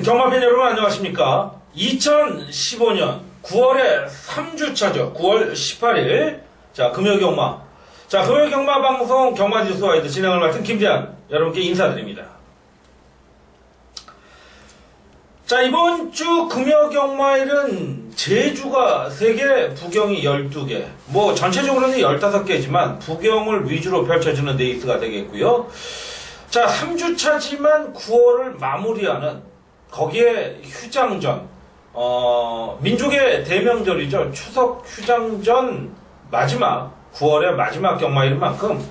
경마팬 여러분 안녕하십니까? 2015년 9월의 3주차죠. 9월 18일. 자, 금요경마. 자, 금요경마 방송 경마뉴스와이드 진행을 맡은 김재한 여러분께 인사드립니다. 자, 이번 주 금요경마일은 제주가 3개, 부경이 12개. 뭐, 전체적으로는 15개지만, 부경을 위주로 펼쳐지는 레이스가 되겠고요. 자, 3주차지만 9월을 마무리하는, 거기에 휴장전, 민족의 대명절이죠. 추석 휴장전 마지막, 9월의 마지막 경마일인 만큼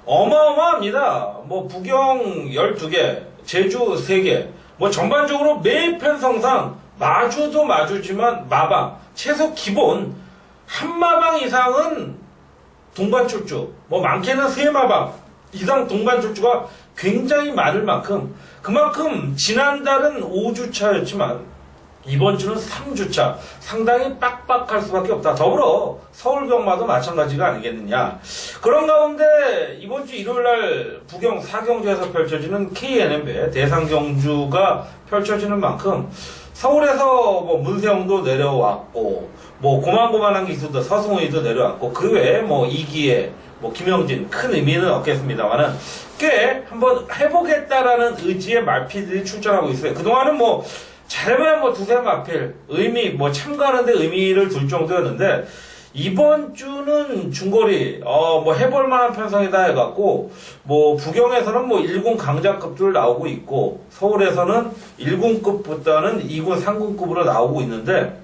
어마어마합니다. 뭐, 부경 12개, 제주 3개, 뭐 전반적으로 매 편성상 마주도 마주지만 마방, 최소 기본 한 마방 이상은 동반 출주, 뭐 많게는 3마방 이상 동반 출주가 굉장히 많을 만큼, 그만큼 지난달은 5주차였지만 이번 주는 3주차, 상당히 빡빡할 수밖에 없다. 더불어 서울경마도 마찬가지가 아니겠느냐. 그런 가운데 이번 주 일요일날 부경 4경주에서 펼쳐지는 KNM배 대상경주가 펼쳐지는 만큼 서울에서 뭐 문세영도 내려왔고, 뭐 고만고만한 기수도 서승훈이도 내려왔고, 그 외에 뭐 이기에 뭐 김영진, 큰 의미는 없겠습니다만은 꽤 한번 해보겠다라는 의지의 말피들이 출전하고 있어요. 그동안은 뭐 잘해봐야 뭐 두세 마필, 의미, 뭐 참가하는데 의미를 둘 정도였는데, 이번 주는 중거리, 뭐 해볼 만한 편성이다 해갖고, 뭐 부경에서는 뭐 1군 강자급들 나오고 있고, 서울에서는 1군급보다는 2군, 3군급으로 나오고 있는데,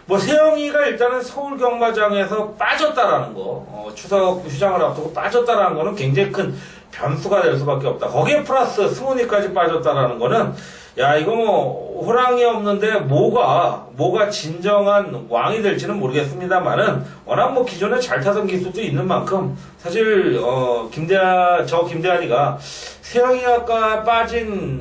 뭐 세영이가 일단은 서울 경마장에서 빠졌다라는 거, 추석 휴장을 앞두고 빠졌다라는 거는 굉장히 큰 변수가 될 수밖에 없다. 거기에 플러스 승훈이까지 빠졌다라는 거는, 야, 이거 뭐 호랑이 없는데 뭐가 진정한 왕이 될지는 모르겠습니다만은, 워낙 뭐 기존에 잘 타던 기수도 있는 만큼, 사실 김대한이가 세영이가 빠진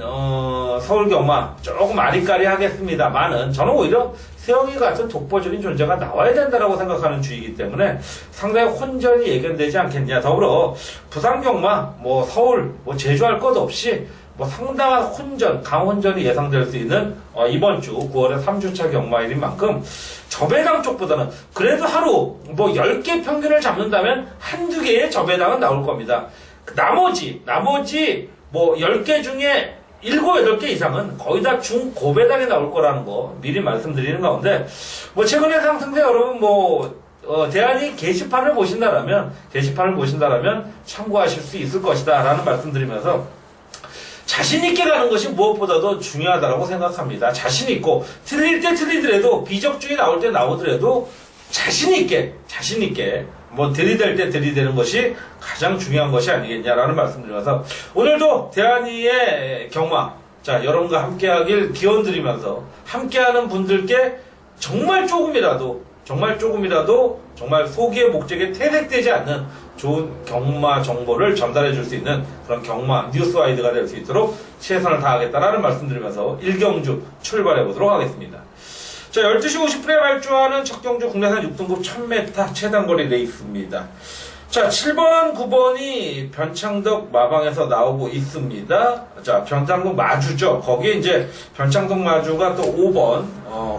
서울 경마 조금 아리까리 하겠습니다만은, 저는 오히려 세영이 같은 독보적인 존재가 나와야 된다라고 생각하는 주의이기 때문에 상당히 혼전이 예견되지 않겠냐. 더불어 부산 경마, 뭐 서울, 뭐 제주 할 것 없이 뭐 상당한 혼전, 강혼전이 예상될 수 있는 이번 주 9월의 3주차 경마일인 만큼 저배당 쪽보다는 그래도 하루 뭐 10개 평균을 잡는다면 한두 개의 저배당은 나올 겁니다. 나머지 뭐 10개 중에 7, 8개 이상은 거의 다 중고배당이 나올 거라는 거 미리 말씀드리는 가운데, 뭐 최근의 상승세 여러분 대안이 게시판을 보신다라면 참고하실 수 있을 것이다 라는 말씀드리면서, 자신있게 가는 것이 무엇보다도 중요하다고 생각합니다. 자신있고, 틀릴 때 틀리더라도, 비적중이 나올 때 나오더라도, 자신있게, 뭐 들이댈 때 들이대는 것이 가장 중요한 것이 아니겠냐라는 말씀드리면서, 오늘도 대한이의 경마, 자, 여러분과 함께하길 기원드리면서, 함께하는 분들께 정말 조금이라도 정말 소기의 목적에 퇴색되지 않는 좋은 경마 정보를 전달해 줄 수 있는 그런 경마 뉴스와이드가 될 수 있도록 최선을 다하겠다라는 말씀드리면서 1경주 출발해 보도록 하겠습니다. 자, 12시 50분에 발주하는 첫 경주 국내산 6등급 1000m 최단거리 레이스입니다. 자, 7번, 9번이 변창덕 마방에서 나오고 있습니다. 자, 변창덕 마주죠. 거기에 이제 변창덕 마주가 또 5번,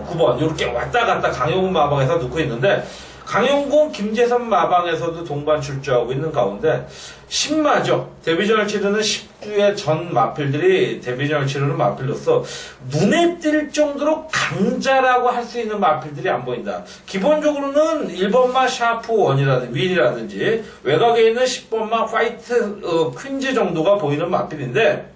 9번, 이렇게 왔다 갔다 강용훈 마방에서 넣고 있는데, 강용군 김재선 마방에서도 동반 출주하고 있는 가운데, 10마죠. 데뷔전을 치르는 10주의 전 마필들이 데뷔전을 치르는 마필로서 눈에 띌 정도로 강자라고 할 수 있는 마필들이 안 보인다. 기본적으로는 1번마 샤프 1이라든지 윈이라든지 외곽에 있는 10번마 화이트 퀸즈 정도가 보이는 마필인데,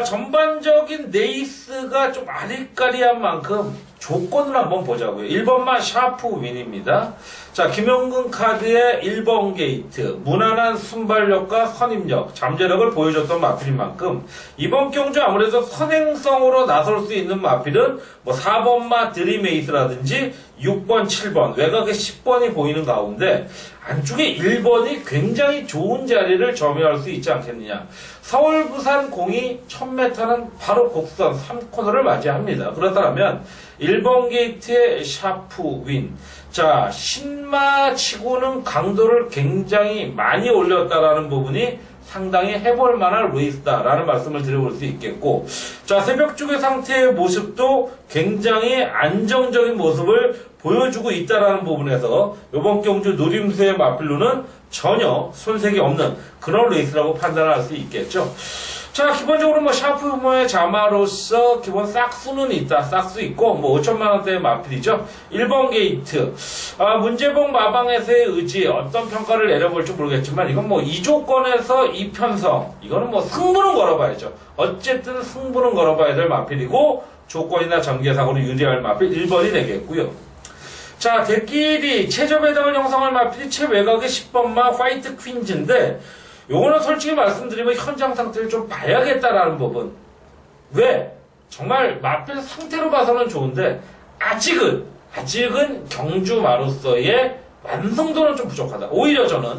전반적인 레이스가 좀 아리까리한 만큼 조건을 한번 보자고요. 1번마 샤프 윈입니다. 자, 김영근 카드의 1번 게이트, 무난한 순발력과 선임력, 잠재력을 보여줬던 마필인 만큼 이번 경주 아무래도 선행성으로 나설 수 있는 마필은 뭐 4번마 드림에이스라든지 6번, 7번, 외곽에 10번이 보이는 가운데 안쪽에 1번이 굉장히 좋은 자리를 점유할 수 있지 않겠느냐. 서울, 부산 공이 1000m는 바로 곡선 3코너를 맞이합니다. 그렇다면 1번 게이트의 샤프 윈. 자, 신마치고는 강도를 굉장히 많이 올렸다라는 부분이 상당히 해볼 만한 레이스다라는 말씀을 드려볼 수 있겠고, 자, 새벽 쪽의 상태의 모습도 굉장히 안정적인 모습을 보여주고 있다라는 부분에서 이번 경주 노림수의 마필루는 전혀 손색이 없는 그런 레이스라고 판단할 수 있겠죠. 자, 기본적으로 뭐 샤프 유머의 자마로서 기본 싹수는 있다. 싹수 있고 뭐 5천만 원대의 마필이죠. 1번 게이트. 문제봉 마방에서의 의지 어떤 평가를 내려볼지 모르겠지만 이건 뭐 이 조건에서 이 편성 이거는 뭐 승부는 걸어봐야죠. 어쨌든 승부는 걸어봐야 될 마필이고 조건이나 전개상으로 유리할 마필 1번이 되겠고요. 자, 대끼리 최저 배당을 형성할 마필이 최외곽의 10번마 화이트 퀸즈인데 요거는 솔직히 말씀드리면 현장 상태를 좀 봐야겠다라는 부분. 왜? 정말 마필 상태로 봐서는 좋은데 아직은 경주마로서의 완성도는 좀 부족하다. 오히려 저는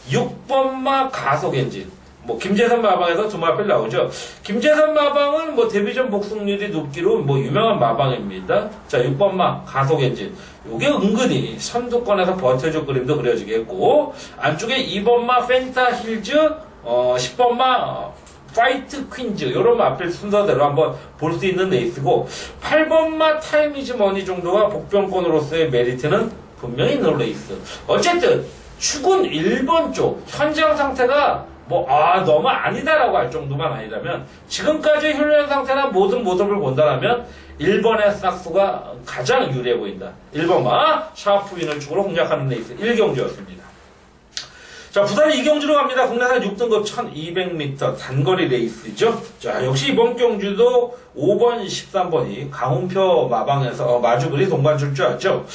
6번마 가속 엔진. 뭐 김재선 마방에서 두 마필 나오죠. 김재선 마방은 뭐 데뷔전 복승률이 높기로 뭐 유명한 마방입니다. 자, 6번마 가속 엔진. 요게 은근히 선두권에서 버텨줄 그림도 그려지겠고, 안쪽에 2번마 펜타 힐즈, 10번마 파이트 퀸즈, 요런 마필 순서대로 한번 볼 수 있는 레이스고, 8번마 타임이즈 머니 정도가 복병권으로서의 메리트는 분명히 있는 레이스. 어쨌든 축은 1번 쪽 현장 상태가 너무 아니다라고 할 정도만 아니라면, 지금까지 훈련 상태나 모든 모습을 본다면 1번의 싹수가 가장 유리해 보인다. 1번마 샤프 윈을 축으로 공략하는 레이스 1경주였습니다. 자, 부산 2경주로 갑니다. 국내산 6등급 1200m 단거리 레이스죠. 자, 역시 이번 경주도 5번, 13번이 강훈표 마방에서 마주그리 동반 출주하죠.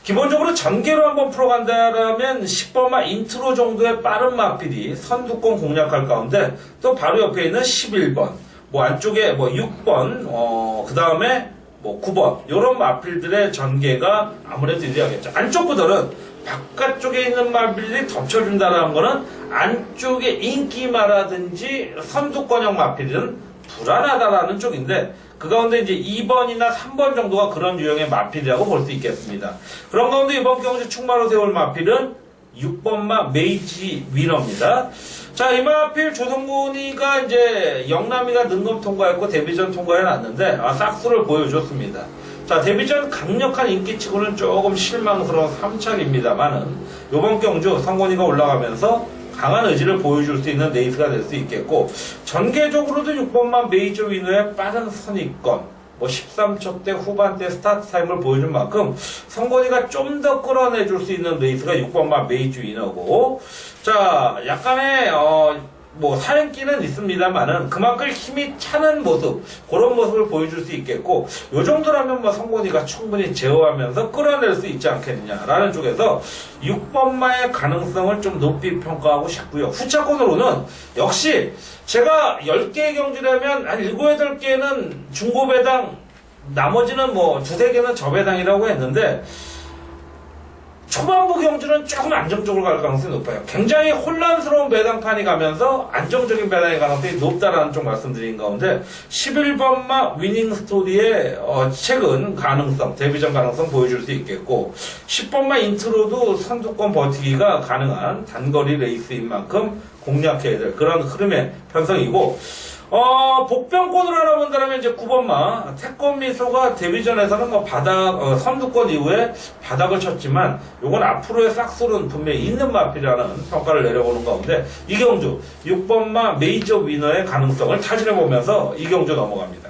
기본적으로 전개로 한번 풀어간다라면 10번마 인트로 정도의 빠른 마필이 선두권 공략할 가운데 또 바로 옆에 있는 11번, 뭐 안쪽에 뭐 6번, 그 다음에 뭐 9번, 요런 마필들의 전개가 아무래도 유리하겠죠. 안쪽보다는 바깥쪽에 있는 마필이 덮쳐준다는 거는 안쪽에 인기마라든지 선두권형 마필은 불안하다라는 쪽인데, 그 가운데 이제 2번이나 3번 정도가 그런 유형의 마필이라고 볼 수 있겠습니다. 그런 가운데 이번 경주 충마로 세울 마필은 6번마 메이지 위너입니다. 자, 이 마필 조성문이가 이제 영남이가 능검 통과했고 데뷔전 통과해 놨는데 싹수를 보여줬습니다. 자, 데뷔전 강력한 인기치고는 조금 실망스러운 3착입니다만은 이번 경주 성곤이가 올라가면서 강한 의지를 보여줄 수 있는 레이스가 될 수 있겠고, 전개적으로도 6번만 메이저 위너의 빠른 선입권, 뭐 13초대 후반대 스타트 타임을 보여준 만큼 성곤이가 좀 더 끌어내줄 수 있는 레이스가 6번만 메이저 위너고, 자, 약간의 뭐 사연기는 있습니다만은 그만큼 힘이 차는 모습, 그런 모습을 보여줄 수 있겠고, 요 정도라면 뭐 성곤이가 충분히 제어하면서 끌어낼 수 있지 않겠느냐라는 쪽에서 6번마의 가능성을 좀 높이 평가하고 싶고요. 후차권으로는 역시 제가 10개의 경주라면 한 7, 8개는 중고배당, 나머지는 뭐 2, 3개는 저배당이라고 했는데, 초반부 경주는 조금 안정적으로 갈 가능성이 높아요. 굉장히 혼란스러운 배당판이 가면서 안정적인 배당의 가능성이 높다라는 쪽 말씀드린 가운데 11번마 위닝 스토리의 최근 가능성, 데뷔전 가능성 보여줄 수 있겠고, 10번마 인트로도 선두권 버티기가 가능한 단거리 레이스인 만큼 공략해야 될 그런 흐름의 편성이고, 복병권으로 알아본다면 이제 9번마 태권 미소가 데뷔전에서는 뭐 선두권 이후에 바닥을 쳤지만 요건 앞으로의 싹술은 분명히 있는 마필이라는 평가를 내려보는 가운데 이경주 6번마 메이저 위너의 가능성을 타진해보면서 이경주 넘어갑니다.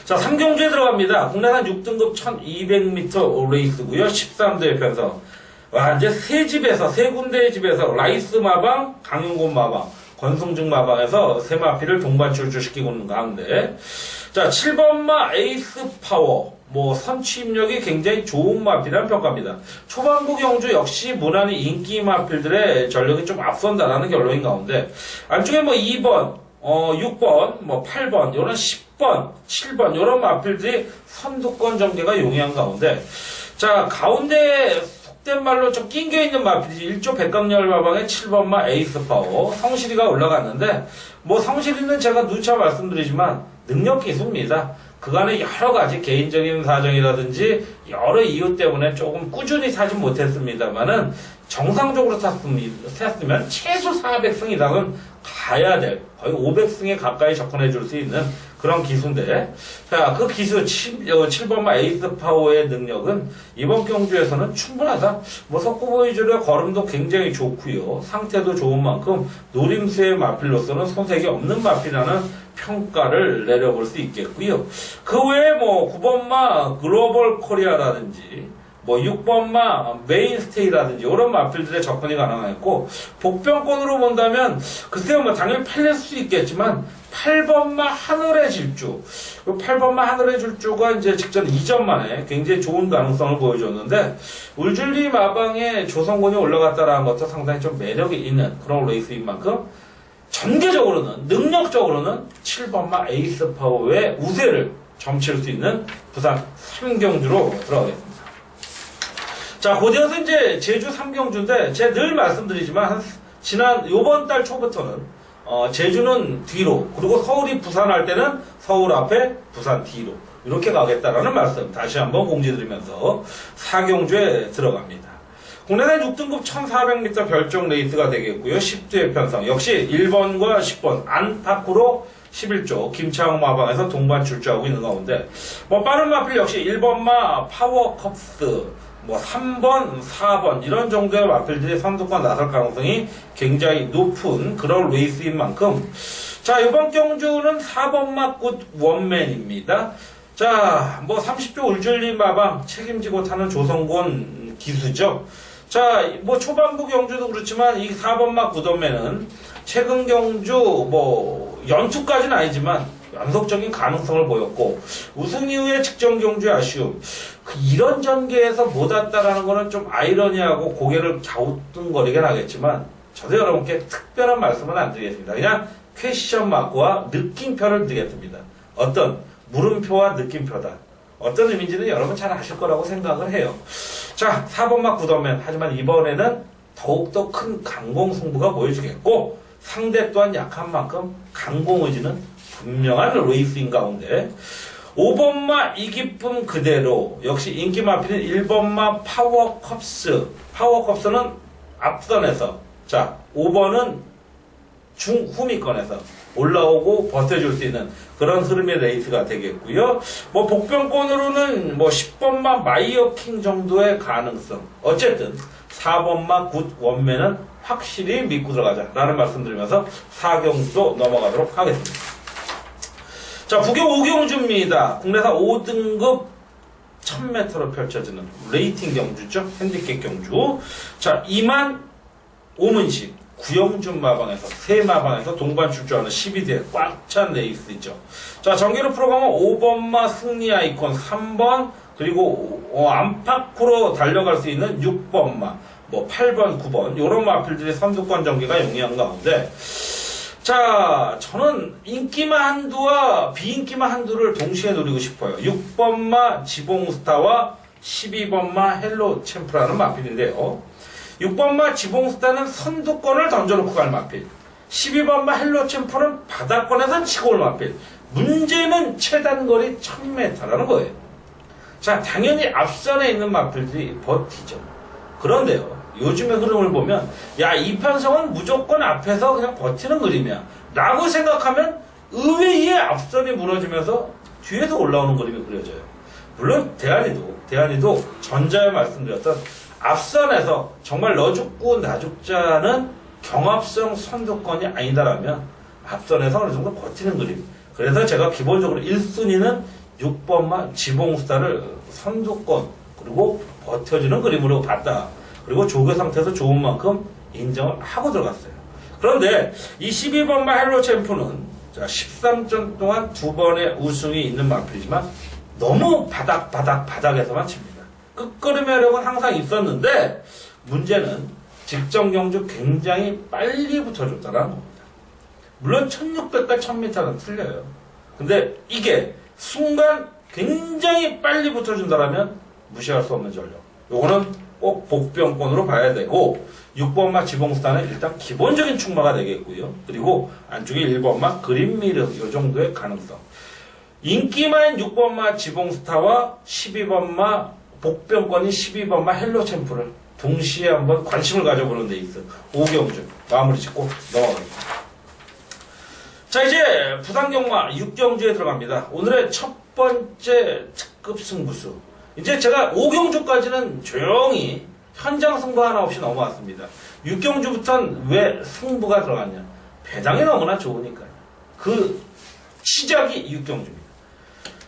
자, 3경주에 들어갑니다. 국내산 6등급 1200m 레이스고요. 13도의 편성. 이제 세 군데의 집에서 라이스 마방, 강윤곤 마방, 권승중 마방에서 세 마필을 동반 출주시키고 있는 가운데, 자, 7번마 에이스 파워, 뭐 선취입력이 굉장히 좋은 마필이라는 평가입니다. 초반부 경주 역시 무난히 인기 마필들의 전력이 좀 앞선다라는 결론인 가운데, 안쪽에 뭐 2번, 6번, 뭐 8번, 요런 10번, 7번, 요런 마필들이 선두권 전개가 용이한 가운데, 자, 가운데 속된 말로 좀 낑겨있는 마필이 1조 백강열 마방의 7번마 에이스 파워, 성실이가 올라갔는데, 뭐 성실이는 제가 누차 말씀드리지만 능력 기수입니다. 그간의 여러 가지 개인적인 사정이라든지 여러 이유 때문에 조금 꾸준히 타진 못했습니다만은 정상적으로 탔으면 최소 400승 이상은 봐야 될 거의 500승에 가까이 접근해 줄 수 있는 그런 기수인데, 자, 그 기수 7번마 에이스 파워의 능력은 이번 경주에서는 충분하다. 뭐 석구보이즈의 걸음도 굉장히 좋고요. 상태도 좋은 만큼 노림수의 마필로서는 손색이 없는 마필이라는 평가를 내려볼 수 있겠고요. 그 외에 뭐 9번마 글로벌 코리아라든지 뭐 6번마 메인스테이라든지 이런 마필들의 접근이 가능했고, 복병권으로 본다면 글쎄요, 뭐 당연히 팔릴 수 있겠지만 8번마 하늘의 질주, 8번마 하늘의 질주가 이제 직전 이전 만에 굉장히 좋은 가능성을 보여줬는데, 울줄리 마방에 조성군이 올라갔다라는 것도 상당히 좀 매력이 있는 그런 레이스인 만큼 전개적으로는, 능력적으로는 7번마 에이스 파워의 우세를 점칠 수 있는 부산 3경주로 들어가겠습니다. 자, 곧이어서 이제 제주 3경주인데, 제가 늘 말씀드리지만, 요번 달 초부터는, 제주는 뒤로, 그리고 서울이 부산 할 때는 서울 앞에 부산 뒤로, 이렇게 가겠다라는 말씀 다시 한번 공지드리면서 4경주에 들어갑니다. 국내산 6등급 1400m 별종 레이스가 되겠고요. 10두의 편성. 역시 1번과 10번, 안팎으로 11조 김창욱 마방에서 동반 출주하고 있는 가운데, 뭐 빠른 마필 역시 1번마 파워컵스, 뭐 3번, 4번 이런 정도의 마필들이 선두권 나설 가능성이 굉장히 높은 그런 레이스인 만큼, 자, 이번 경주는 4번마 굿 원맨입니다. 자, 뭐 30조 울줄리 마방 책임지고 타는 조성곤 기수죠. 자, 뭐 초반부 경주도 그렇지만 이 4번마 굿 원맨은 최근 경주 뭐 연투까지는 아니지만 연속적인 가능성을 보였고, 우승 이후의 직전 경주의 아쉬움, 이런 전개에서 못 왔다라는 거는 좀 아이러니하고 고개를 갸우뚱거리긴 하겠지만, 저도 여러분께 특별한 말씀은 안 드리겠습니다. 그냥 퀘션 마크와 느낌표를 드리겠습니다. 어떤 물음표와 느낌표다. 어떤 의미인지는 여러분 잘 아실 거라고 생각을 해요. 자, 4번마 굿원맨. 하지만 이번에는 더욱더 큰 강공 승부가 보여지겠고, 상대 또한 약한 만큼 강공 의지는 분명한 레이스인 가운데, 5번마 이 기쁨 그대로, 역시 인기 마필인 1번마 파워컵스. 파워컵스는 앞선에서, 자, 5번은 중후미권에서 올라오고 버텨줄 수 있는 그런 흐름의 레이스가 되겠고요. 뭐 복병권으로는 뭐 10번마 마이어킹 정도의 가능성. 어쨌든 4번마 굿 원맨은 확실히 믿고 들어가자라는 말씀드리면서 4경주로 넘어가도록 하겠습니다. 자, 부경 5경주입니다. 국내산 5등급 1000m로 펼쳐지는 레이팅 경주죠. 핸디캡 경주. 자, 2만 오문식 구영준 마방에서 세 마방에서 동반 출주하는 12대 꽉 찬 레이스죠. 자, 정규로 프로그램은 5번마 승리 아이콘 3번, 그리고 안팎으로 달려갈 수 있는 6번마, 뭐 8번, 9번 이런 마필들의 선두권 전개가 용이한 가운데, 자, 저는 인기마 한두와 비인기마 한두를 동시에 노리고 싶어요. 6번마 지봉스타와 12번마 헬로 챔프라는 마필인데요. 6번마 지봉스타는 선두권을 던져놓고 갈 마필, 12번마 헬로 챔프는 바닥권에서 치고 올 마필. 문제는 최단거리 1000m라는 거예요. 자, 당연히 앞선에 있는 마필들이 버티죠. 그런데요, 요즘의 흐름을 보면, 야, 이 편성은 무조건 앞에서 그냥 버티는 그림이야 라고 생각하면 의외의 앞선이 무너지면서 뒤에서 올라오는 그림이 그려져요. 물론 대한이도 전자에 말씀드렸던 앞선에서 정말 너 죽고 나 죽자는 경합성 선두권이 아니다라면 앞선에서 어느 정도 버티는 그림. 그래서 제가 기본적으로 1순위는 6번마 지봉스타를 선두권 그리고 버텨주는 그림으로 봤다. 그리고 조교 상태에서 좋은 만큼 인정을 하고 들어갔어요. 그런데 이 12번마 헬로 챔프는 13전 동안 2번의 우승이 있는 마필이지만 너무 바닥에서만 칩니다. 끝걸음의 여력은 항상 있었는데, 문제는 직전 경주 굉장히 빨리 붙어줬다는 겁니다. 물론 1600과 1000m는 틀려요. 근데 이게 순간 굉장히 빨리 붙어준다면 무시할 수 없는 전력. 요거는 꼭 복병권으로 봐야 되고, 6번마 지봉스타는 일단 기본적인 충마가 되겠고요. 그리고 안쪽에 1번마 그린미르 요 정도의 가능성. 인기마인 6번마 지봉스타와 12번마 복병권인 12번마 헬로 챔프를 동시에 한번 관심을 가져보는 데 있어 5경주 마무리 짓고 넘어가겠습니다. 자, 이제 부산경마 6경주에 들어갑니다. 오늘의 첫 번째 특급 승부수. 이제 제가 5경주까지는 조용히 현장 승부 하나 없이 넘어왔습니다. 6경주부터는 왜 승부가 들어갔냐? 배당이 너무나 좋으니까요. 그 시작이 6경주입니다.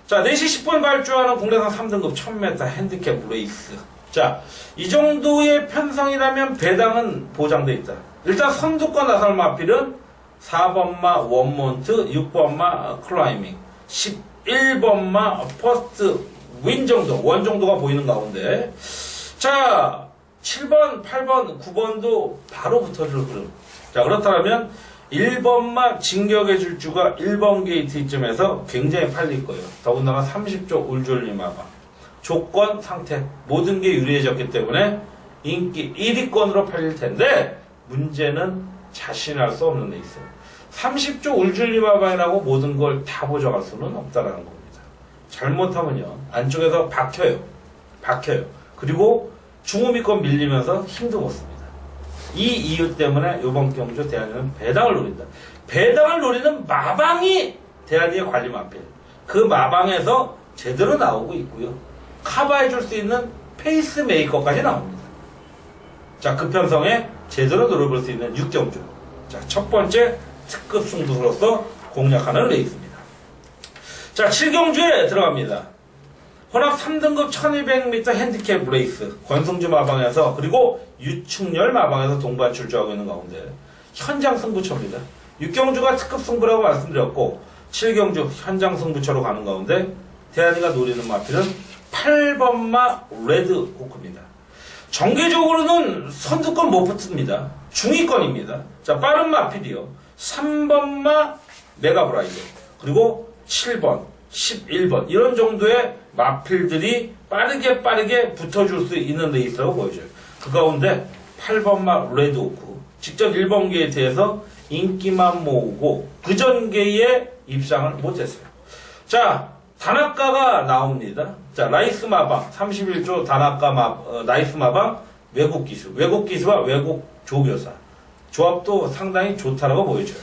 자, 4시 10분 발주하는 국내산 3등급 1000m 핸디캡 레이스. 자, 이 정도의 편성이라면 배당은 보장돼 있다. 일단 선두권 나설 마필은 4번마 원몬트, 6번마 클라이밍, 11번마 퍼스트 윈 정도, 원 정도가 보이는 가운데, 자, 7번, 8번, 9번도 바로 붙어줄 흐름. 자, 그렇다면 1번마 진격의 질주가 1번 게이트 이쯤에서 굉장히 팔릴 거예요. 더군다나 30조 울졸리마가 조건, 상태 모든 게 유리해졌기 때문에 인기 1위권으로 팔릴 텐데, 문제는 자신할 수 없는 데 있어요. 30조 울줄리마방이라고 모든 걸 다 보져갈 수는 없다라는 겁니다. 잘못하면요, 안쪽에서 박혀요. 그리고 중후미권 밀리면서 힘도 못 씁니다. 이 이유 때문에 이번 경주 대한이는 배당을 노린다. 배당을 노리는 마방이 대한이의 관리 마필. 그 마방에서 제대로 나오고 있고요. 커버해줄 수 있는 페이스메이커까지 나옵니다. 자, 그 편성에 제대로 노려볼 수 있는 6경주. 자, 첫 번째 특급 승부수로서 공략하는 레이스입니다. 자, 7경주에 들어갑니다. 혼합 3등급 1200m 핸디캡 레이스. 권승주 마방에서, 그리고 유충렬 마방에서 동반 출조하고 있는 가운데 현장 승부처입니다. 6경주가 특급 승부라고 말씀드렸고, 7경주 현장 승부처로 가는 가운데 대한이가 노리는 마필은 8번마 레드 호크입니다. 정계적으로는 선두권 못 붙습니다. 중위권입니다. 자, 빠른 마필이요. 3번마 메가브라이드, 그리고 7번, 11번 이런 정도의 마필들이 빠르게 붙어줄 수 있는 레이스라고 보여져요. 그 가운데 8번마 레드오크 직접 1번 게이트에서 인기만 모으고 그 전개에 입상을 못했어요. 자, 다나카가 나옵니다. 자, 라이스 마방 31조 다나카 라이스 마방 외국 기수와 외국 조교사 조합도 상당히 좋다라고 보여져요.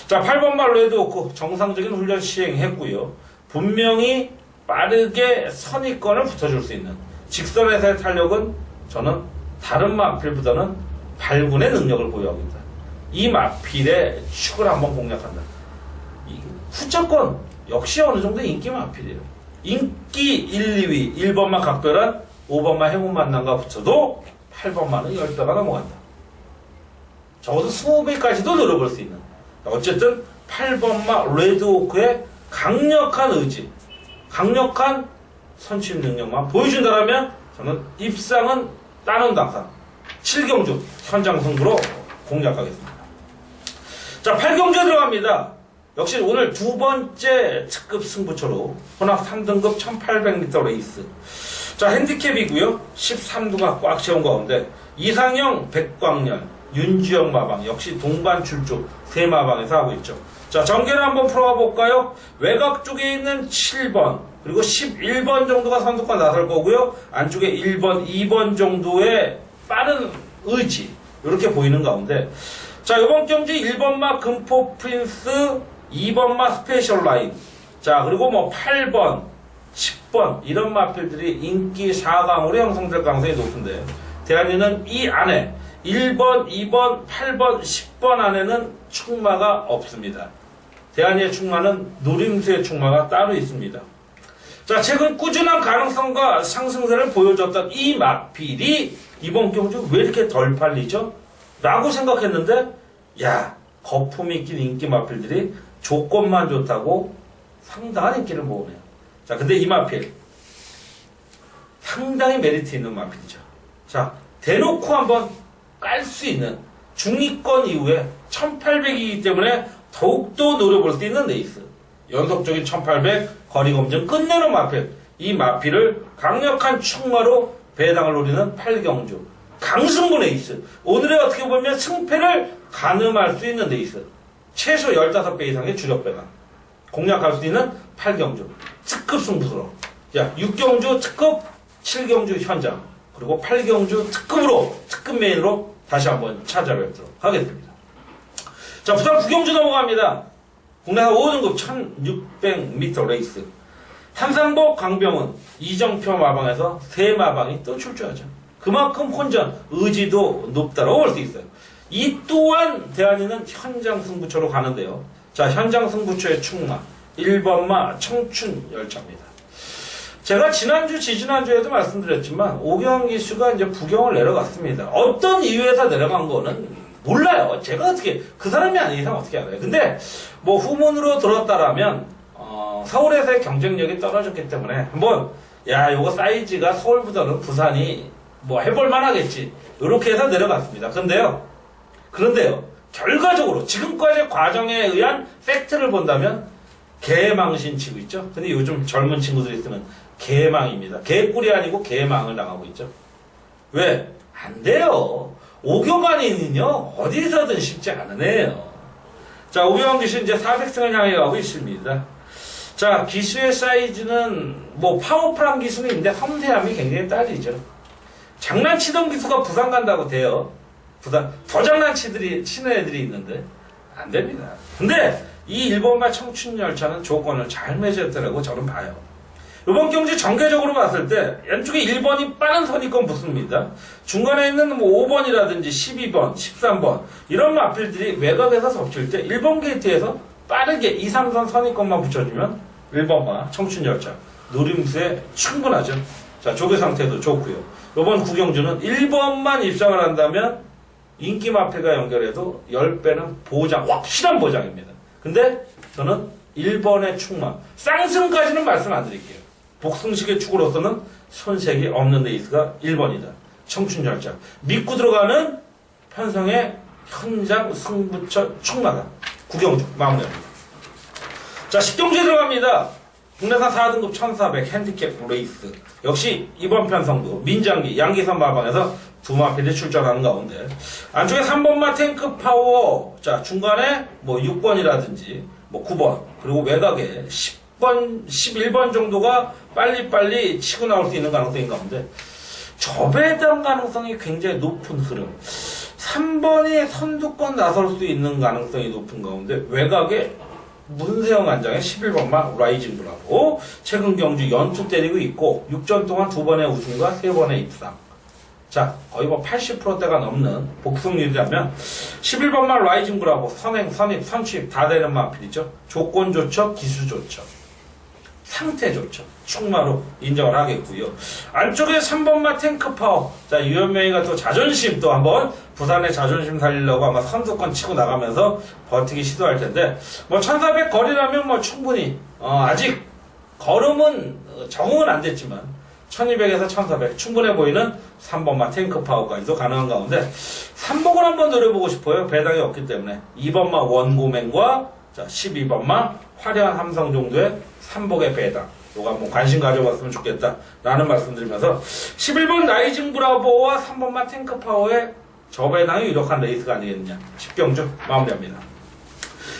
자, 8번마 레드오크 정상적인 훈련 시행했고요. 분명히 빠르게 선입권을 붙어줄 수 있는 직선에서의 탄력은 저는 다른 마필보다는 발군의 능력을 보유하고 있다. 이 마필의 축을 한번 공략한다. 후차권 역시 어느 정도 인기 마필이에요. 인기 1, 2위 1번만 각별한 5번만 행운 만남과 붙여도 8번만은 10배가 넘어간다. 적어도 20배까지도 노려볼 수 있는. 어쨌든 8번마 레드오크의 강력한 의지, 강력한 선취 능력만 보여준다면 저는 입상은 따는 당상 7경주 현장 승부로 공략하겠습니다. 자, 8경주에 들어갑니다. 역시 오늘 두 번째 특급 승부처로 혼합 3등급 1800m 레이스. 자, 핸디캡이고요. 13두가 꽉 채운 가운데 이상형, 백광열, 윤주영 마방 역시 동반 출조 세 마방에서 하고 있죠. 자, 전개를 한번 풀어가 볼까요? 외곽 쪽에 있는 7번 그리고 11번 정도가 선두권 나설 거고요. 안쪽에 1번, 2번 정도의 빠른 의지 이렇게 보이는 가운데, 자, 이번 경기 1번마 금포 프린스, 2번마 스페셜 라인, 자, 그리고 뭐 8번, 10번 이런 마필들이 인기 4강으로 형성될 가능성이 높은데, 대한이는 이 안에 1번, 2번, 8번, 10번 안에는 충마가 없습니다. 대한이의 충마는 노림수의 충마가 따로 있습니다. 자, 최근 꾸준한 가능성과 상승세를 보여줬던 이 마필이 이번 경주 왜 이렇게 덜 팔리죠? 라고 생각했는데, 야, 거품이 낀 인기 마필들이 조건만 좋다고 상당한 인기를 모으네요. 자, 근데 이 마필 상당히 메리트 있는 마필이죠. 자, 대놓고 한번 깔 수 있는 중위권 이후에 1800이기 때문에 더욱더 노려볼 수 있는 레이스. 연속적인 1800 거리 검증 끝내는 마필. 이 마필을 강력한 충마로 배당을 노리는 8경주. 강승부 레이스. 오늘의 어떻게 보면 승패를 가늠할 수 있는 레이스. 최소 15배 이상의 주력 배당. 공략할 수 있는 8경주. 특급 승부수로. 자, 6경주 특급, 7경주 현장. 그리고 8경주 특급으로, 특급 메인으로 다시 한번 찾아뵙도록 하겠습니다. 자, 부산 9경주 넘어갑니다. 국내산 5등급 1600m 레이스. 한상복 강병은 이정표 마방에서 세 마방이 또 출조하죠. 그만큼 혼전 의지도 높다라고 볼 수 있어요. 이 또한 대한이는 현장 승부처로 가는데요. 자, 현장 승부처의 충마 1번마 청춘열차입니다. 제가 지난주, 지지난주에도 말씀드렸지만 오경 기수가 이제 부경을 내려갔습니다. 어떤 이유에서 내려간 거는 몰라요. 제가 어떻게 그 사람이 아닌 이상 어떻게 알아요. 근데 뭐 후문으로 들었다라면 서울에서의 경쟁력이 떨어졌기 때문에 한번 야 요거 사이즈가 서울보다는 부산이 뭐 해볼만 하겠지 이렇게 해서 내려갔습니다. 그런데요 결과적으로 지금까지의 과정에 의한 팩트를 본다면 개망신 치고 있죠. 근데 요즘 젊은 친구들이 쓰는 개망입니다. 개꿀이 아니고 개망을 당하고 있죠. 왜? 안 돼요. 오경관이는요 어디서든 쉽지 않은 애예요. 자, 오경 기수 이제 400승을 향해 가고 있습니다. 자, 기수의 사이즈는 뭐 파워풀한 기수는 있는데 섬세함이 굉장히 딸리죠. 장난치던 기수가 부산 간다고 돼요. 부산 더 치는 애들이 있는데 안 됩니다. 근데 이 1번마 청춘열차는 조건을 잘 맺었더라고 저는 봐요. 이번 경주 전개적으로 봤을 때 왼쪽에 1번이 빠른 선입권 붙습니다. 중간에 있는 뭐 5번이라든지 12번, 13번 이런 마필들이 외곽에서 덮칠 때 1번 게이트에서 빠르게 2, 3선 선입권만 붙여주면 1번마 청춘열차 노림수에 충분하죠. 자, 조개 상태도 좋고요. 이번 구경주는 1번만 입상을 한다면 인기 마필과 연결해도 10배는 보장, 확실한 보장입니다. 근데 저는 1번의 충만, 쌍승까지는 말씀 안 드릴게요. 복승식의 축으로서는 손색이 없는 레이스가 1번이다. 청춘열차. 믿고 들어가는 편성의 현장 승부처 충마다. 구경주 마무리합니다. 자, 10경주에 들어갑니다. 국내산 4등급 1400 핸디캡 레이스. 역시 이번 편성도 민장기, 양기선 마방에서 두 마필이 출전하는 가운데 안쪽에 3번마 탱크 파워, 자 중간에 뭐 6번이라든지 뭐 9번 그리고 외곽에 10번, 11번 정도가 빨리빨리 치고 나올 수 있는 가능성인 가운데 저배당 가능성이 굉장히 높은 흐름. 3번이 선두권 나설 수 있는 가능성이 높은 가운데 외곽에 문세영 안장의 11번마 라이징 브라보 최근 경주 연투 때리고 있고 6전 동안 2번의 우승과 3번의 입상. 자, 거의 뭐 80%대가 넘는 복승률이라면 11번마 라이징 브라보 선행, 선입, 선취입 다 되는 마필이죠. 조건 좋죠, 기수 좋죠, 상태 좋죠. 충마로 인정을 하겠고요. 안쪽에 3번마 탱크 파워. 자, 유현명이가 또 자존심 또 한번 부산의 자존심 살리려고 아마 선두권 치고 나가면서 버티기 시도할 텐데 뭐 1400 거리라면 뭐 충분히 아직 걸음은 적응은 안 됐지만 1200에서 1400 충분해 보이는 3번마 탱크 파워까지도 가능한 가운데 3복을 한번 노려보고 싶어요. 배당이 없기 때문에 2번마 원고맨과 자 12번마 화려한 함성 정도의 3복의 배당 요거 한번 관심 가져봤으면 좋겠다 라는 말씀드리면서 11번 라이징 브라보와 3번마 탱크 파워의 저배당이 유력한 레이스가 아니겠느냐. 10경주 마무리합니다.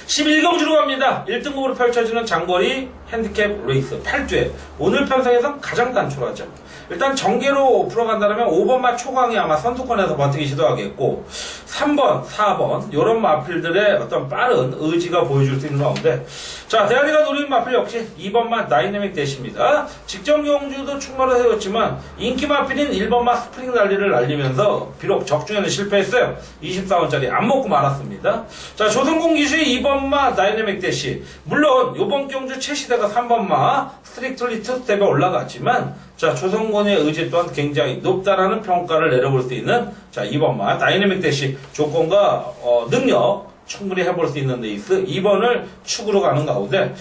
11경주로 갑니다. 1등급으로 펼쳐지는 장거리 핸디캡 레이스 8대. 오늘 편성에선 가장 단촐하죠. 일단 전개로 풀어간다면 5번마 초강이 아마 선두권에서 버티기 시도하겠고 3번, 4번 이런 마필들의 어떤 빠른 의지가 보여줄 수 있는 가운데 자, 대한이가 노리는 마필 역시 2번마 다이내믹 대시입니다. 직전 경주도 충마를 세웠지만 인기 마필인 1번마 스프링 달리를 날리면서 비록 적중에는 실패했어요. 24원짜리 안 먹고 말았습니다. 자, 조성공 기수의 2번마 다이내믹 대시 물론 이번 경주 최시대가 3번마 스트릭틀리 투스텝에 올라갔지만 자, 조성곤의 의지 또한 굉장히 높다라는 평가를 내려볼 수 있는 자, 2번마 다이내믹 대시 조건과 능력 충분히 해볼 수 있는 레이스 2번을 축으로 가는 가운데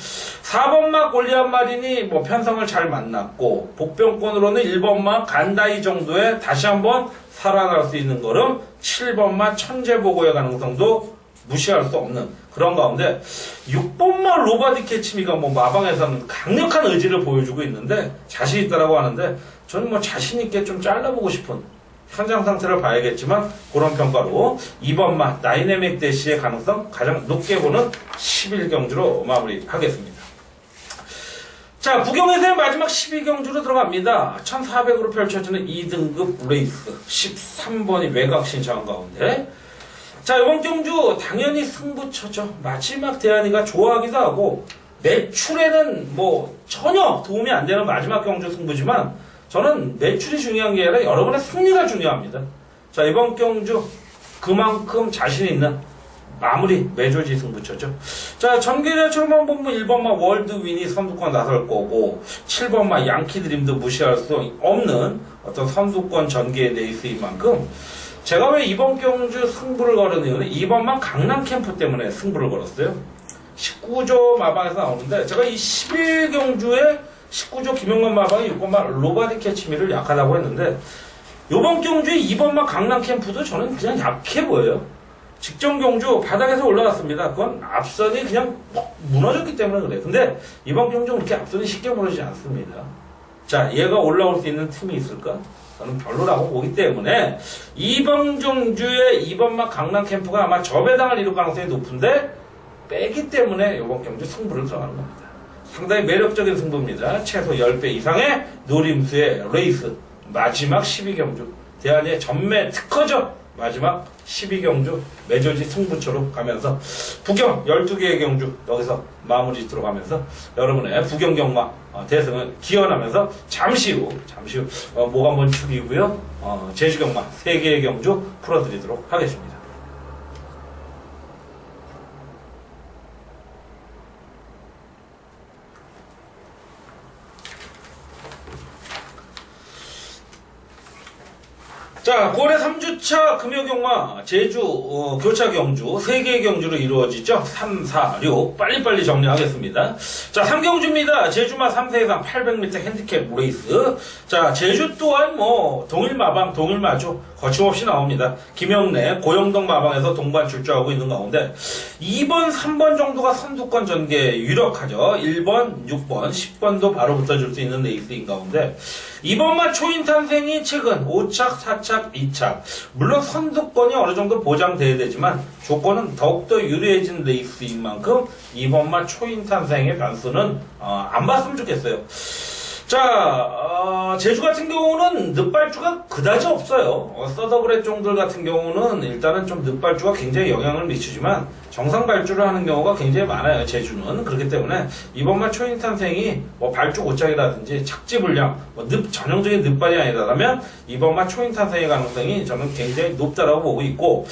4번마 골리앗 마린이 뭐 편성을 잘 만났고 복병권으로는 1번마 간다이 정도에 다시 한번 살아날 수 있는 걸음 7번마 천재보고의 가능성도 무시할 수 없는 그런 가운데 6번마 로바디 캐치미가 뭐 마방에서는 강력한 의지를 보여주고 있는데 자신 있다라고 하는데 저는 뭐 자신 있게 좀 잘라보고 싶은 현장 상태를 봐야겠지만 그런 평가로 2번마 다이내믹 대시의 가능성 가장 높게 보는 11경주로 마무리하겠습니다. 자, 구경에서의 마지막 12경주로 들어갑니다. 1400으로 펼쳐지는 2등급 레이스 13번이 외곽 신청한 가운데 자, 이번 경주 당연히 승부처죠. 마지막 대한이가 좋아하기도 하고 매출에는 뭐 전혀 도움이 안 되는 마지막 경주 승부지만 저는 매출이 중요한 게 아니라 여러분의 승리가 중요합니다. 자, 이번 경주 그만큼 자신 있는 마무리 매조지 승부처죠. 자, 전개자처럼만 보면 1번마 월드윈이 선두권 나설 거고 7번마 양키드림도 무시할 수 없는 어떤 선두권 전개의 레이스인 만큼 제가 왜 이번 경주 승부를 걸었냐면 2번만 강남 캠프 때문에 승부를 걸었어요. 19조 마방에서 나오는데 제가 이 11경주에 19조 김영건 마방이 6번만 로바디 캐치미를 약하다고 했는데 이번 경주에 2번만 강남 캠프도 저는 그냥 약해 보여요. 직전 경주 바닥에서 올라갔습니다. 그건 앞선이 그냥 무너졌기 때문에 그래요. 근데 이번 경주 그렇게 앞선이 쉽게 무너지지 않습니다. 자, 얘가 올라올 수 있는 팀이 있을까? 저는 별로라고 보기 때문에 이번 경주에 2번만 강남 캠프가 아마 저배당을 이룰 가능성이 높은데 빼기 때문에 이번 경주 승부를 들어가는 겁니다. 상당히 매력적인 승부입니다. 최소 10배 이상의 노림수의 레이스 마지막 12경주 대한의 전매 특허죠. 마지막 12경주 매조지 승부처로 가면서 부경 12개의 경주 여기서 마무리 들어가면서 여러분의 부경 경마 대승을 기원하면서 잠시 후 목 한번 축이고요. 제주 경마 3개의 경주 풀어드리도록 하겠습니다. 자, 9월의 3주차 금요경마 제주 교차 경주 3개의 경주로 이루어지죠. 3, 4, 6 빨리빨리 정리하겠습니다. 자, 3경주입니다. 제주마 3세 이상 800m 핸디캡 레이스. 자, 제주 또한 뭐 동일마방 동일마주 거침없이 나옵니다. 김영래 고영동 마방에서 동반 출조하고 있는 가운데 2번 3번 정도가 선두권 전개 유력하죠. 1번 6번 10번도 바로 붙어줄 수 있는 레이스인 가운데 이번만 초인 탄생이 최근 5착, 4착, 2착. 물론 선두권이 어느 정도 보장돼야 되지만 조건은 더욱더 유리해진 레이스인 만큼 이번만 초인 탄생의 변수는 안 봤으면 좋겠어요. 자, 제주 같은 경우는 늑발주가 그다지 없어요. 서더블의 종들 같은 경우는 일단은 좀 늑발주가 굉장히 영향을 미치지만 정상 발주를 하는 경우가 굉장히 많아요. 제주는. 그렇기 때문에 이번만 초인 탄생이 뭐 발주 고착이라든지 착지 불량, 전형적인 늑발이 아니라면 이번만 초인 탄생의 가능성이 저는 굉장히 높다라고 보고 있고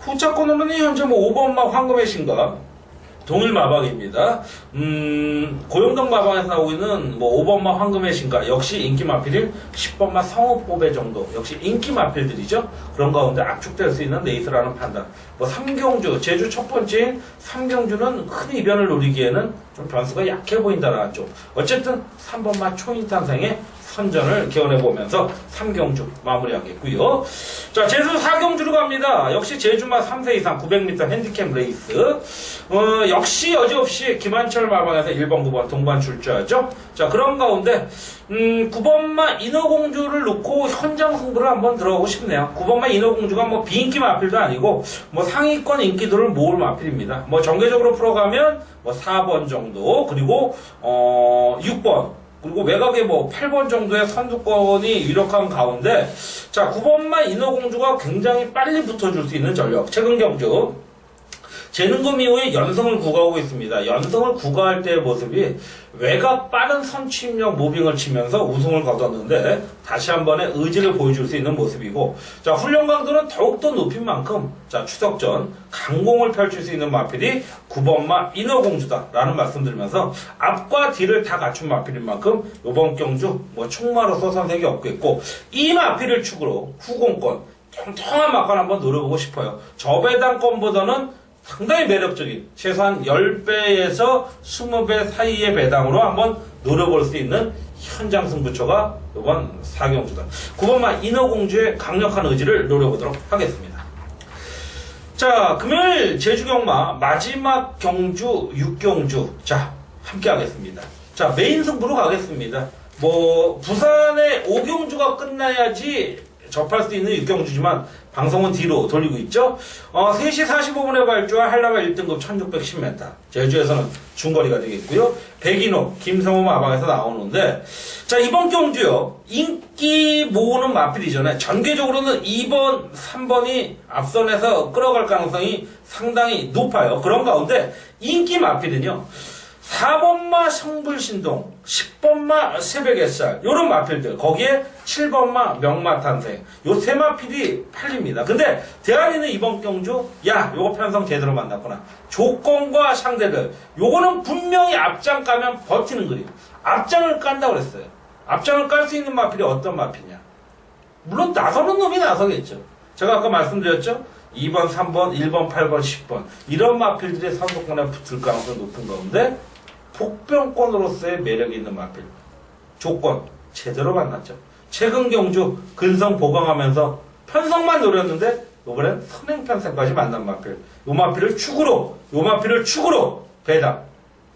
후차권으로는 현재 뭐 5번마 황금의 신가 동일 마방입니다. 고영동 마방에서 나오고 있는 뭐 5번마 황금의 신가 역시 인기 마필인 10번마 성읍보배 정도 역시 인기 마필들이죠. 그런 가운데 압축될 수 있는 레이스라는 판단. 뭐 3경주 제주 첫 번째인 3경주는 큰 이변을 노리기에는 좀 변수가 약해 보인다는 쪽. 어쨌든 3번마 초인 탄생의 선전을 기원해보면서 3경주 마무리하겠고요. 자, 제주 4경주로 갑니다. 역시 제주마 3세 이상 900m 핸디캡 레이스. 역시 여지없이 김한철 마방에서 1번, 9번 동반 출조하죠. 자, 그런 가운데 9번마 인어공주를 놓고 현장 승부를 한번 들어가고 싶네요. 9번마 인어공주가 뭐 비인기 마필도 아니고 뭐 상위권 인기도를 모을 마필입니다. 뭐 정계적으로 풀어가면 뭐 4번 정도 그리고 6번 그리고 외곽에 뭐 8번 정도의 선두권이 유력한 가운데 자 9번마 인어공주가 굉장히 빨리 붙어줄 수 있는 전력 최근 경주 재능금 이후에 연승을 구가하고 있습니다. 연승을 구가할 때의 모습이 외곽 빠른 선취입력 무빙을 치면서 우승을 거뒀는데 다시 한 번의 의지를 보여줄 수 있는 모습이고 자 훈련 강도는 더욱더 높인 만큼 자 추석 전 강공을 펼칠 수 있는 마필이 9번마 인어공주다라는 말씀드리면서 앞과 뒤를 다 갖춘 마필인 만큼 이번 경주 뭐 총마로서 선색이 없겠고 이 마필을 축으로 후공권 통통한 막간 한번 노려보고 싶어요. 저배당권보다는 상당히 매력적인 최소한 10배에서 20배 사이의 배당으로 한번 노려볼 수 있는 현장 승부처가 이번 4경주다. 9번마 인어공주의 강력한 의지를 노려보도록 하겠습니다. 자, 금요일 제주경마 마지막 경주 6경주 자 함께 하겠습니다. 자, 메인 승부로 가겠습니다. 뭐 부산의 5경주가 끝나야지 접할 수 있는 육경주지만 방송은 뒤로 돌리고 있죠. 3시 45분에 발주한 한라바 1등급 1610m. 제주에서는 중거리가 되겠고요. 백인호, 김성호 마방에서 나오는데, 자, 이번 경주요. 인기 모으는 마필 이전에 전개적으로는 2번, 3번이 앞선에서 끌어갈 가능성이 상당히 높아요. 그런 가운데 인기 마필은요. 4번마 성불신동, 10번마 새벽햇살, 요런 마필들, 거기에 7번마 명마탄생, 요 세 마필이 팔립니다. 근데 대안이는 이번 경주, 야, 요거 편성 제대로 만났구나. 조건과 상대들, 요거는 분명히 앞장 까면 버티는 그림. 앞장을 깐다고 그랬어요. 앞장을 깔 수 있는 마필이 어떤 마필이냐? 물론 나서는 놈이 나서겠죠. 제가 아까 말씀드렸죠? 2번, 3번, 1번, 8번, 10번. 이런 마필들이 선수권에 붙을 가능성이 높은 가운데, 복병권으로서의 매력이 있는 마필. 조건 제대로 만났죠. 최근 경주 근성 보강하면서 편성만 노렸는데 이번엔 선행 편성까지 만난 마필. 요 마필을 축으로 배당.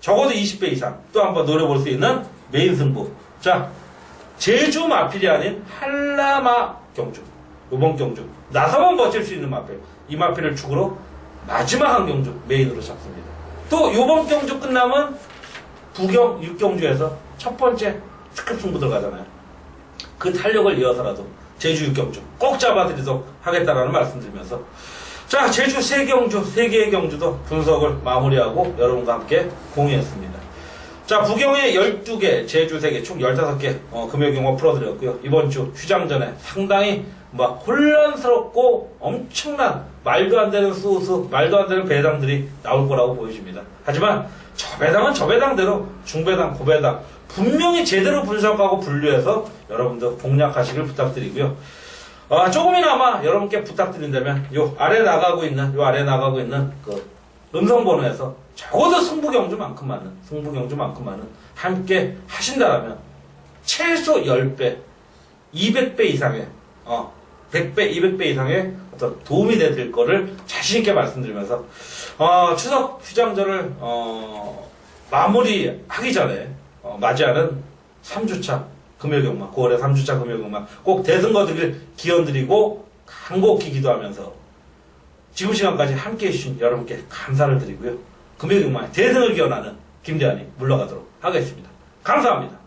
적어도 20배 이상 또 한번 노려볼 수 있는 메인 승부. 자, 제주 마필이 아닌 한라마 경주. 이번 경주 나서만 버틸 수 있는 마필. 이 마필을 축으로 마지막 한 경주 메인으로 잡습니다. 또 이번 경주 끝나면 부경 6경주에서 첫 번째 스급 승부 들어가잖아요. 그 탄력을 이어서라도 제주 6경주 꼭 잡아드리도록 하겠다라는 말씀드리면서, 자, 제주 3경주, 3개의 경주도 분석을 마무리하고 여러분과 함께 공유했습니다. 자, 부경에 12개, 제주 3개, 총 15개 금요경마 풀어드렸고요. 이번 주 휴장 전에 상당히 막 혼란스럽고 엄청난 말도 안 되는 수수, 말도 안 되는 배당들이 나올 거라고 보여집니다. 하지만 저 배당은 저 배당대로 중배당, 고배당 분명히 제대로 분석하고 분류해서 여러분들 공략하시길 부탁드리고요. 조금이나마 여러분께 부탁드린다면 요 아래 나가고 있는 그 음성번호에서 적어도 승부경주만큼 많은 함께 하신다라면 최소 10배, 200배 이상의 100배, 200배 이상의 어떤 도움이 될 거를 자신있게 말씀드리면서, 추석 휴장전을, 마무리하기 전에, 맞이하는 3주차 금요경마, 9월의 3주차 금요경마, 꼭 대승거 드릴 기원드리고, 간곡히 기도하면서, 지금 시간까지 함께 해주신 여러분께 감사를 드리고요. 금요경마의 대승을 기원하는 김대한이 물러가도록 하겠습니다. 감사합니다.